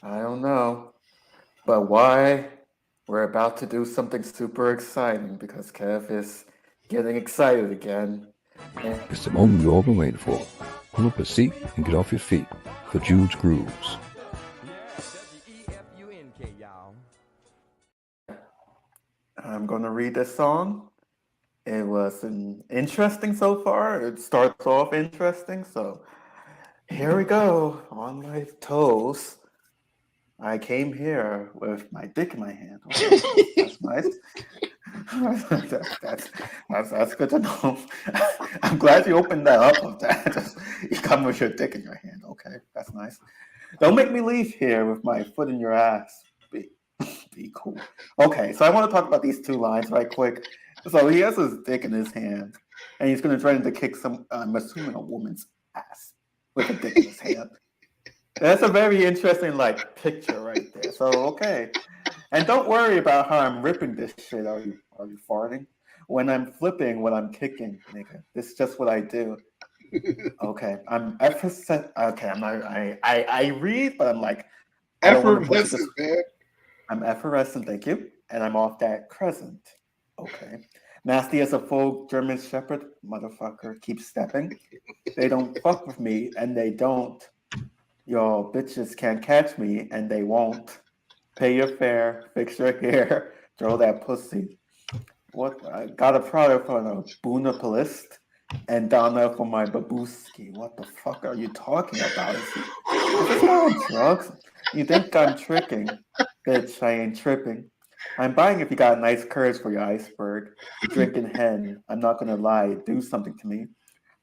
I don't know. But why? We're about to do something super exciting because Kev is getting excited again. It's the moment you've all been waiting for. Pull up a seat and get off your feet for Judes Grooves. I'm going to read this song. It was interesting so far. It starts off interesting. So here we go. On my toes. I came here with my dick in my hand. Okay, that's nice. That's good to know. I'm glad you opened that up with that. You come with your dick in your hand. Okay, that's nice. Don't make me leave here with my foot in your ass. Be cool. Okay, so I want to talk about these two lines right quick. So he has his dick in his hand, and he's going to try to kick I'm assuming a woman's ass with a dick in his hand. That's a very interesting picture right there. So okay, and don't worry about how I'm ripping this shit. Are you farting? When I'm flipping, when I'm kicking, nigga, this is just what I do. Okay, I'm effervescent. Okay, I'm not. I read, but I'm like Effervescent, man. I'm effervescent, thank you, and I'm off that crescent. Okay, nasty as a full German Shepherd, motherfucker. Keep stepping. They don't fuck with me, and they don't. Y'all bitches can't catch me, and they won't. Pay your fare, fix your hair, throw that pussy. What? I got a product for a Bunapolist and Donna for my babuski. What the fuck are you talking about? Is this guy on drugs? You think I'm tricking? Bitch, I ain't tripping. I'm buying if you got a nice curves for your iceberg. Drinking hen. I'm not gonna lie. Do something to me.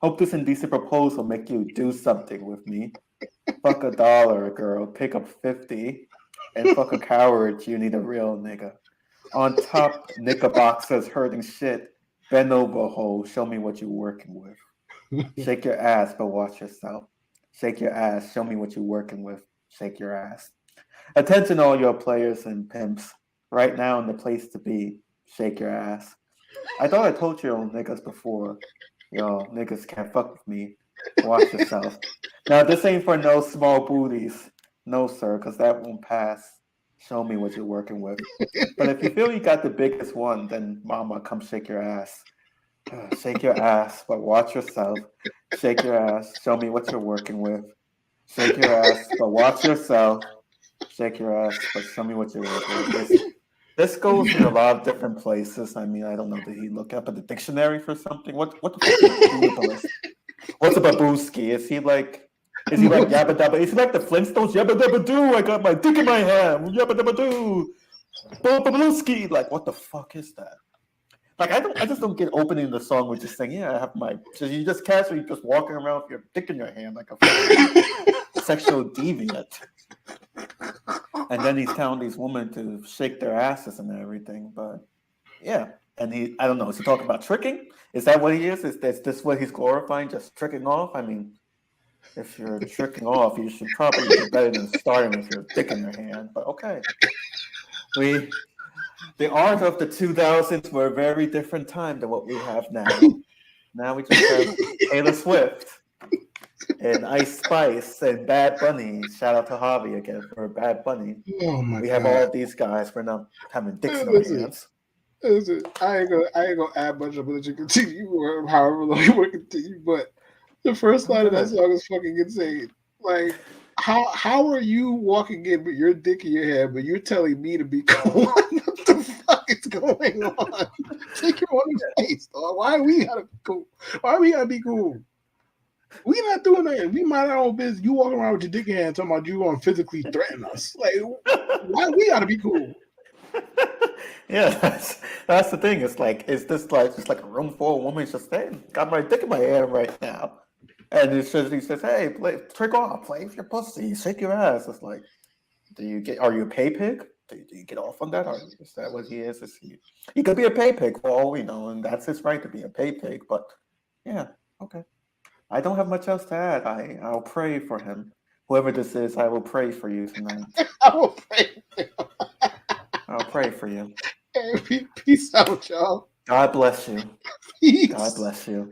Hope this indecent proposal make you do something with me. Fuck $1, girl. Pick up 50. And fuck a coward. You need a real nigga. On top, knickerboxers hurting shit. Bend over, ho. Show me what you're working with. Shake your ass, but watch yourself. Shake your ass. Show me what you're working with. Shake your ass. Attention, all your players and pimps. Right now, in the place to be. Shake your ass. I thought I told you niggas before. Yo, niggas can't fuck with me. Watch yourself. Now, this ain't for no small booties. No, sir, because that won't pass. Show me what you're working with. But if you feel you got the biggest one, then mama, come shake your ass. Shake your ass, but watch yourself. Shake your ass. Show me what you're working with. Shake your ass, but watch yourself. Shake your ass, but show me what you're working with. This goes in a lot of different places. I mean, I don't know. Did he look up at the dictionary for something? What the fuck is a What's a babuski? Is he like yabba dabba? Is he like the Flintstones? Yabba dabba doo! I got my dick in my hand. Yabba dabba doo! Babuski! Like, what the fuck is that? Like, I just don't get opening the song with just saying, yeah, I have my. So you just casually just walking around with your dick in your hand like a sexual deviant. And then he's telling these women to shake their asses and everything. But yeah, and I don't know. Is he talking about tricking? Is that what he is? Is this what he's glorifying? Just tricking off? I mean, if you're tricking off, you should probably do better than starting with your dick in your hand. But okay, the art of the 2000s were a very different time than what we have now. Now we just have Taylor Swift and Ice Spice and Bad Bunny. Shout out to Javi again for Bad Bunny. Oh my we God. have all of these guys. We're not having dicks in our hands. Listen, I ain't gonna add much of it that you continue or however long you want to continue, but the first line of that song is fucking insane. Like, how are you walking in with your dick in your hand, but you're telling me to be cool? What the fuck is going on? Take your own face, dog. Why we gotta be cool? Why we gotta be cool? We not doing that. We mind our own business. You walking around with your dick in your hand talking about you gonna physically threaten us. Like, why we gotta be cool? Yeah, that's the thing. It's like, is this like just like a room full of women just saying, got my dick in my hand right now? And he says, "Hey, trick off, play with your pussy, shake your ass." It's like, are you a pay pig? Do you get off on that? Or is that what he is? He could be a pay pig for all we know, and that's his right to be a pay pig. But yeah, okay. I don't have much else to add. I'll pray for him. Whoever this is, I will pray for you tonight. I will pray. I'll pray for you. Hey, peace out, y'all. God bless you. Peace. God bless you.